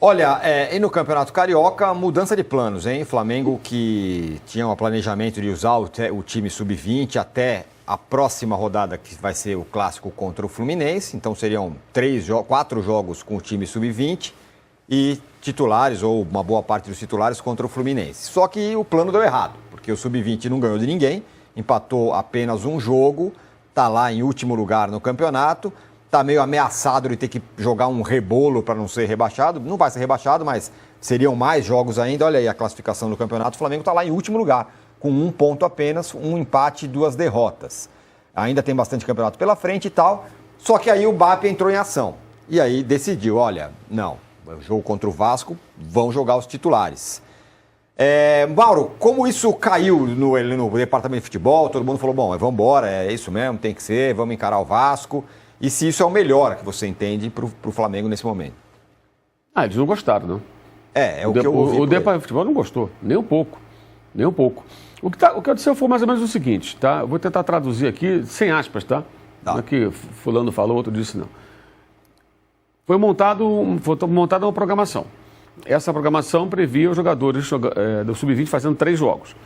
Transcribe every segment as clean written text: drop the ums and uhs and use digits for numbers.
Olha, e no Campeonato Carioca, mudança de planos, hein? Flamengo que tinha um planejamento de usar o time sub-20 até a próxima rodada, que vai ser o clássico contra o Fluminense. Então seriam 4 jogos com o time sub-20 e titulares, ou uma boa parte dos titulares, contra o Fluminense. Só que o plano deu errado, porque o sub-20 não ganhou de ninguém, empatou apenas um jogo, está lá em último lugar no campeonato. Está meio ameaçado de ter que jogar um rebolo para não ser rebaixado. Não vai ser rebaixado, mas seriam mais jogos ainda. Olha aí a classificação do campeonato. O Flamengo está lá em último lugar, com 1 ponto apenas, 1 empate e 2 derrotas. Ainda tem bastante campeonato pela frente e tal. Só que aí o BAP entrou em ação. E aí decidiu, olha, não, o jogo contra o Vasco, vão jogar os titulares. Mauro, como isso caiu no departamento de futebol, todo mundo falou, bom, vamos embora, é isso mesmo, tem que ser, vamos encarar o Vasco. E se isso é o melhor que você entende para o Flamengo nesse momento? Eles não gostaram, não. O que eu ouvi. O departamento de futebol não gostou, nem um pouco. Nem um pouco. O que aconteceu foi mais ou menos o seguinte, tá? Eu vou tentar traduzir aqui, sem aspas, tá? Não é que fulano falou, outro disse não. Foi montada uma programação. Essa programação previa os jogadores do Sub-20 fazendo 3 jogos.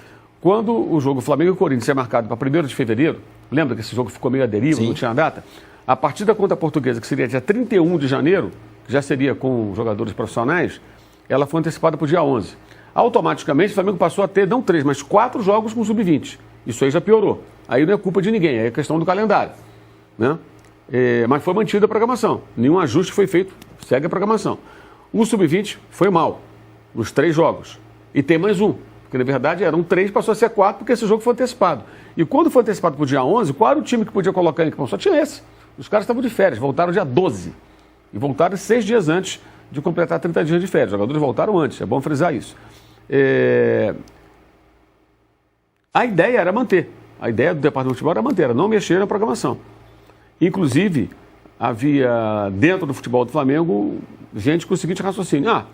Quando o jogo Flamengo e Corinthians é marcado para 1º de fevereiro, lembra que esse jogo ficou meio à deriva, não tinha data? A partida contra a Portuguesa, que seria dia 31 de janeiro, que já seria com jogadores profissionais, ela foi antecipada para o dia 11. Automaticamente, o Flamengo passou a ter, não 3, mas 4 jogos com o Sub-20. Isso aí já piorou. Aí não é culpa de ninguém, é questão do calendário, né? Mas foi mantida a programação. Nenhum ajuste foi feito, segue a programação. O Sub-20 foi mal, nos 3 jogos. E tem mais um, porque na verdade eram 3, passou a ser 4, porque esse jogo foi antecipado. E quando foi antecipado para o dia 11, qual era o time que podia colocar em campo? Só tinha esse. Os caras estavam de férias, voltaram dia 12. E voltaram 6 dias antes de completar 30 dias de férias. Os jogadores voltaram antes, é bom frisar isso. A ideia era manter. A ideia do departamento de futebol era manter, era não mexer na programação. Inclusive, havia dentro do futebol do Flamengo gente com o seguinte raciocínio.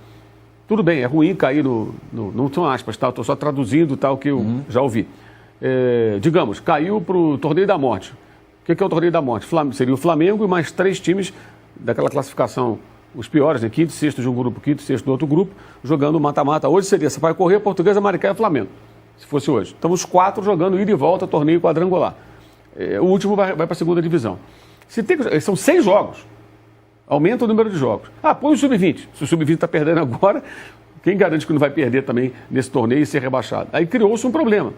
Tudo bem, é ruim cair não são aspas, tá? Estou só traduzindo o que eu já ouvi. Digamos, caiu para o Torneio da Morte. O que é o Torneio da Morte? Seria o Flamengo e mais 3 times daquela classificação, os piores, né? 5º, 6º de um grupo, 5º, 6º do outro grupo, jogando mata-mata. Hoje seria Sampaio Corrêa, Portuguesa, Maricá e Flamengo, se fosse hoje. Então os 4 jogando ida e volta, torneio quadrangular. O último vai para a 2ª divisão. São 6 jogos. Aumenta o número de jogos. Põe o Sub-20. Se o Sub-20 está perdendo agora, quem garante que não vai perder também nesse torneio e ser rebaixado? Aí criou-se um problema.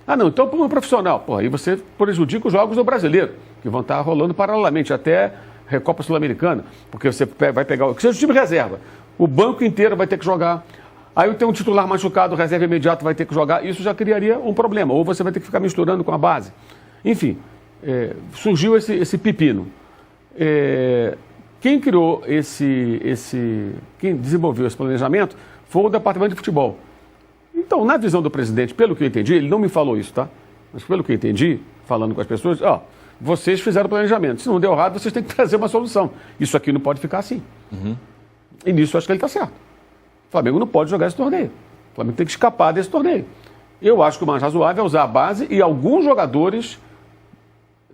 Não, então põe um profissional. Aí você prejudica os jogos do brasileiro, que vão estar rolando paralelamente até Recopa Sul-Americana, porque você vai pegar que seja o time reserva. O banco inteiro vai ter que jogar. Aí tem um titular machucado, o reserva imediato vai ter que jogar. Isso já criaria um problema. Ou você vai ter que ficar misturando com a base. Enfim, surgiu esse pepino. Quem criou quem desenvolveu esse planejamento foi o departamento de futebol. Então, na visão do presidente, pelo que eu entendi, ele não me falou isso, tá? Mas pelo que eu entendi, falando com as pessoas, vocês fizeram o planejamento. Se não deu errado, vocês têm que trazer uma solução. Isso aqui não pode ficar assim. E nisso eu acho que ele está certo. O Flamengo não pode jogar esse torneio. O Flamengo tem que escapar desse torneio. Eu acho que o mais razoável é usar a base e alguns jogadores.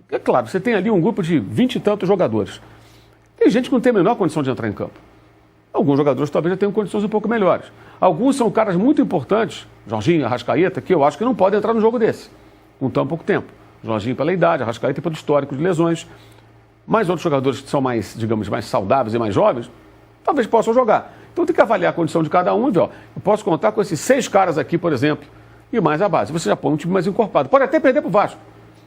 É claro, você tem ali um grupo de 20 e tantos jogadores. Tem gente que não tem a menor condição de entrar em campo. Alguns jogadores talvez já tenham condições um pouco melhores. Alguns são caras muito importantes, Jorginho, Arrascaeta, que eu acho que não podem entrar no jogo desse, com tão pouco tempo. Jorginho pela idade, Arrascaeta pelo histórico de lesões. Mas outros jogadores que são mais, digamos, mais saudáveis e mais jovens, talvez possam jogar. Então tem que avaliar a condição de cada um e ver, eu posso contar com esses 6 caras aqui, por exemplo, e mais a base. Você já põe um time mais encorpado. Pode até perder para o Vasco,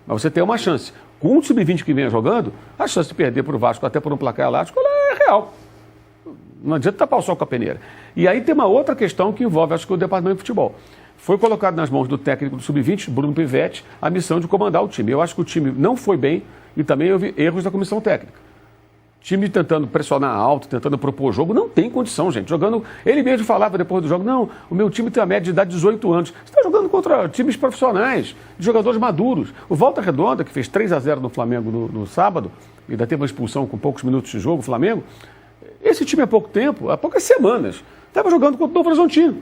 mas você tem uma chance. Com o Sub-20 que venha jogando, a chance de perder para o Vasco até por um placar elástico é real. Não adianta tapar o sol com a peneira. E aí tem uma outra questão que envolve, acho que o departamento de futebol. Foi colocado nas mãos do técnico do Sub-20, Bruno Pivetti, a missão de comandar o time. Eu acho que o time não foi bem e também houve erros da comissão técnica. O time tentando pressionar alto, tentando propor jogo, não tem condição, gente. Jogando, ele mesmo falava depois do jogo, não, o meu time tem a média de idade de 18 anos. Você está jogando contra times profissionais, de jogadores maduros. O Volta Redonda, que fez 3-0 no Flamengo no sábado, e ainda teve uma expulsão com poucos minutos de jogo, o Flamengo, esse time há pouco tempo, há poucas semanas, estava jogando contra o Novo Horizontino,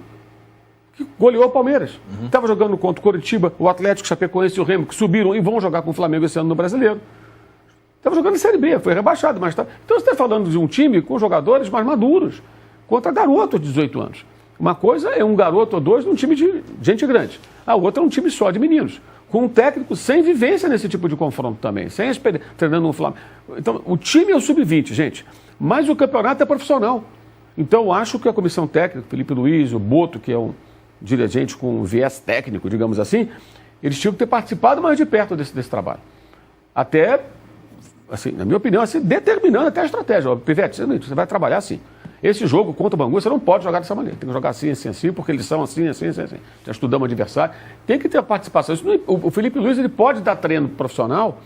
que goleou o Palmeiras. Estava jogando contra o Coritiba, o Atlético, o Chapecoense e o Remo, que subiram e vão jogar com o Flamengo esse ano no Brasileiro. Estava jogando em Série B, foi rebaixado, mas tá. Então você está falando de um time com jogadores mais maduros, contra garotos de 18 anos. Uma coisa é um garoto ou dois num time de gente grande. A outra é um time só de meninos, com um técnico sem vivência nesse tipo de confronto também, sem experiência, treinando no Flamengo. Então, o time é o sub-20, gente, mas o campeonato é profissional. Então, eu acho que a comissão técnica, Felipe Luiz, o Boto, que é um dirigente com viés técnico, digamos assim, eles tinham que ter participado mais de perto desse trabalho. Até, assim, na minha opinião, assim, determinando até a estratégia. Ó, Pivete, você vai trabalhar assim. Esse jogo contra o Bangu, você não pode jogar dessa maneira. Tem que jogar assim, assim, assim, porque eles são assim, assim, assim, assim. Já estudamos o adversário. Tem que ter a participação. O Felipe Luiz, ele pode dar treino profissional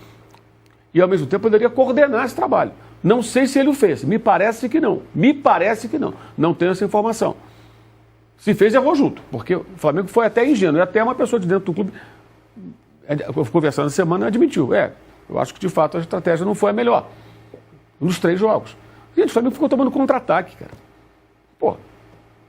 e, ao mesmo tempo, poderia coordenar esse trabalho. Não sei se ele o fez. Me parece que não. Me parece que não. Não tenho essa informação. Se fez, errou junto. Porque o Flamengo foi até ingênuo. E até uma pessoa de dentro do clube, conversando na semana, admitiu. Eu acho que, de fato, a estratégia não foi a melhor. Nos 3 jogos. Gente, o Flamengo ficou tomando contra-ataque, cara. Pô, você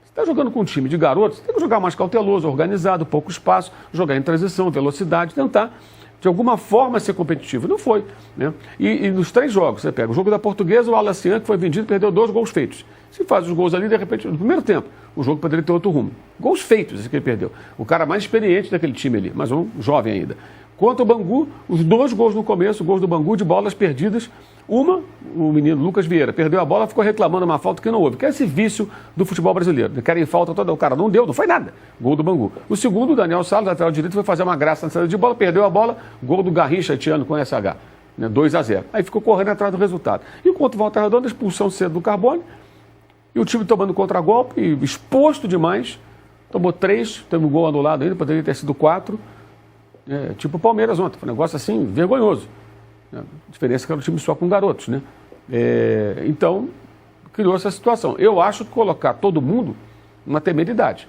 está jogando com um time de garotos, tem que jogar mais cauteloso, organizado, pouco espaço, jogar em transição, velocidade, tentar, de alguma forma, ser competitivo. Não foi, né? E nos 3 jogos, você pega o jogo da Portuguesa, o Alacian, que foi vendido, perdeu 2 gols feitos. Se faz os gols ali, de repente, no primeiro tempo, o jogo poderia ter outro rumo. Gols feitos, esse que ele perdeu. O cara mais experiente daquele time ali, mas um jovem ainda. Quanto ao Bangu, os 2 gols no começo, gols do Bangu de bolas perdidas. Uma, o menino Lucas Vieira perdeu a bola, ficou reclamando uma falta que não houve, que é esse vício do futebol brasileiro. Querem falta toda, o cara não deu, não foi nada. Gol do Bangu. O segundo, o Daniel Salles, lateral direito, foi fazer uma graça na saída de bola, perdeu a bola, gol do Garrincha Etiano com SH, né, 2-0. Aí ficou correndo atrás do resultado. E contra o Volta Redonda, expulsão cedo do Carbone, e o time tomando contragolpe, exposto demais, tomou 3, teve um gol anulado ainda, poderia ter sido 4, tipo o Palmeiras ontem, foi um negócio assim, vergonhoso. A diferença é que era um time só com garotos, né? Então, criou essa situação. Eu acho que colocar todo mundo uma temeridade.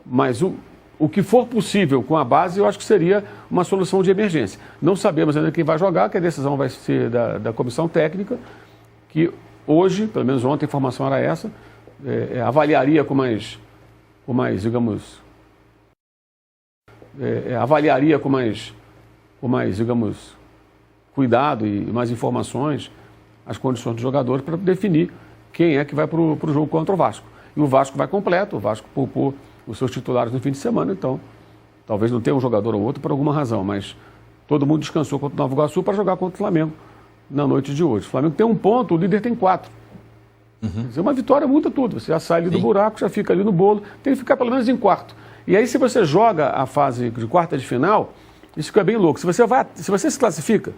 Mas o que for possível com a base, eu acho que seria uma solução de emergência. Não sabemos ainda quem vai jogar, que a decisão vai ser da comissão técnica, que hoje, pelo menos ontem a informação era essa, avaliaria com mais, digamos, digamos, cuidado e mais informações, as condições dos jogadores para definir quem é que vai para o jogo contra o Vasco. E o Vasco vai completo, o Vasco poupou os seus titulares no fim de semana, então talvez não tenha um jogador ou outro por alguma razão, mas todo mundo descansou contra o Nova Iguaçu para jogar contra o Flamengo na noite de hoje. O Flamengo tem 1 ponto, o líder tem 4. Quer dizer, uma vitória muda tudo, você já sai ali do buraco, já fica ali no bolo, tem que ficar pelo menos em quarto. E aí se você joga a fase de quarta de final, isso fica bem louco. Se você se classifica,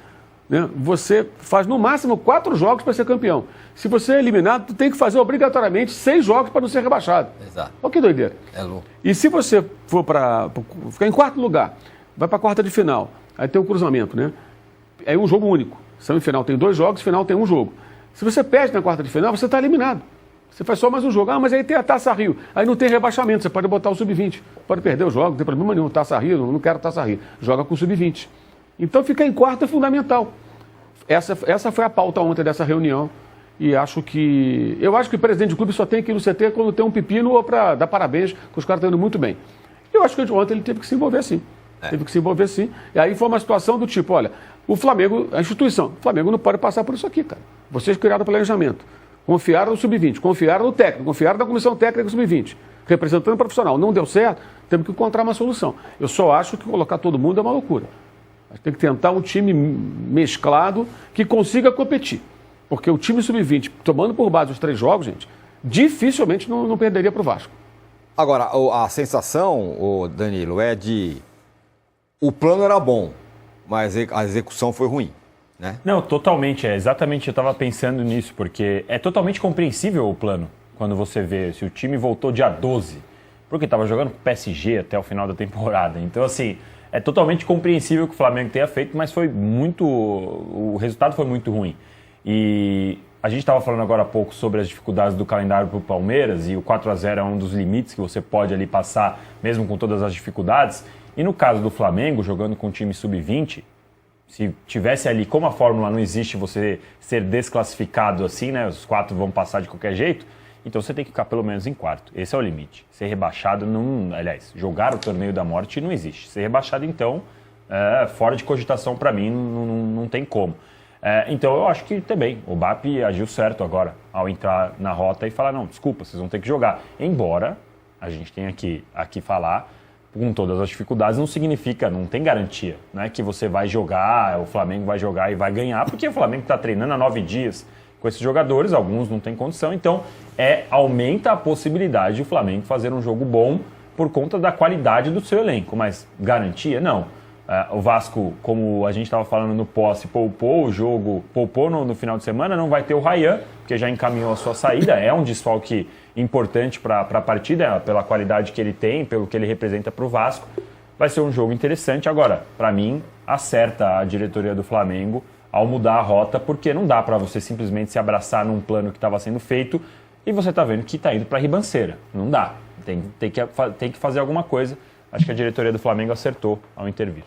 né, você faz no máximo 4 jogos para ser campeão. Se você é eliminado, tu tem que fazer obrigatoriamente 6 jogos para não ser rebaixado. Exato. Olha que doideira. É louco. E se você for para ficar em 4º lugar, vai para a quarta de final, aí tem o cruzamento, né? É um jogo único. Semifinal tem 2 jogos, final tem 1 jogo. Se você perde na quarta de final, você está eliminado. Você faz só mais um jogo. Mas aí tem a Taça Rio. Aí não tem rebaixamento, você pode botar o sub-20. Pode perder o jogo, não tem problema nenhum. Taça Rio, não quero Taça Rio. Joga com o sub-20. Então ficar em quarto é fundamental. Essa foi a pauta ontem dessa reunião. E eu acho que o presidente do clube só tem que ir no CT quando tem um pepino ou para dar parabéns, que os caras estão indo muito bem. Eu acho que ontem ele teve que se envolver sim. Teve que se envolver sim. E aí foi uma situação do tipo, olha, o Flamengo, a instituição, o Flamengo não pode passar por isso aqui, cara. Vocês criaram o planejamento, confiaram no sub-20, confiaram no técnico, confiaram na comissão técnica do sub-20, representando o profissional. Não deu certo, temos que encontrar uma solução. Eu só acho que colocar todo mundo é uma loucura. Tem que tentar um time mesclado que consiga competir. Porque o time sub-20, tomando por base os 3 jogos, gente, dificilmente não perderia para o Vasco. Agora, a sensação, Danilo, é de... O plano era bom, mas a execução foi ruim, né? Não, totalmente. Exatamente, eu estava pensando nisso, porque é totalmente compreensível o plano, quando você vê se o time voltou dia 12, porque estava jogando com o PSG até o final da temporada. Então, assim, é totalmente compreensível que o Flamengo tenha feito, mas o resultado foi muito ruim. E a gente estava falando agora há pouco sobre as dificuldades do calendário para o Palmeiras, e o 4-0 é um dos limites que você pode ali passar, mesmo com todas as dificuldades. E no caso do Flamengo, jogando com o time sub-20, se tivesse ali, como a fórmula não existe, você ser desclassificado assim, né? Os 4 vão passar de qualquer jeito, então você tem que ficar pelo menos em quarto. Esse é o limite. Ser rebaixado, aliás, jogar o torneio da morte não existe. Ser rebaixado, então, fora de cogitação para mim, não tem como. Então eu acho que também o BAP agiu certo agora ao entrar na rota e falar, não, desculpa, vocês vão ter que jogar. Embora a gente tenha aqui falar, com todas as dificuldades, não significa, não tem garantia, né, que você vai jogar, o Flamengo vai jogar e vai ganhar, porque o Flamengo está treinando há 9 dias com esses jogadores, alguns não têm condição, então aumenta a possibilidade de o Flamengo fazer um jogo bom por conta da qualidade do seu elenco, mas garantia, não. O Vasco, como a gente estava falando no posse, poupou o jogo, poupou no final de semana, não vai ter o Ryan, porque já encaminhou a sua saída, é um desfalque importante para a partida, pela qualidade que ele tem, pelo que ele representa para o Vasco. Vai ser um jogo interessante. Agora, para mim, acerta a diretoria do Flamengo ao mudar a rota, porque não dá para você simplesmente se abraçar num plano que estava sendo feito e você está vendo que está indo para a ribanceira. Não dá. Tem que fazer alguma coisa. Acho que a diretoria do Flamengo acertou ao intervir.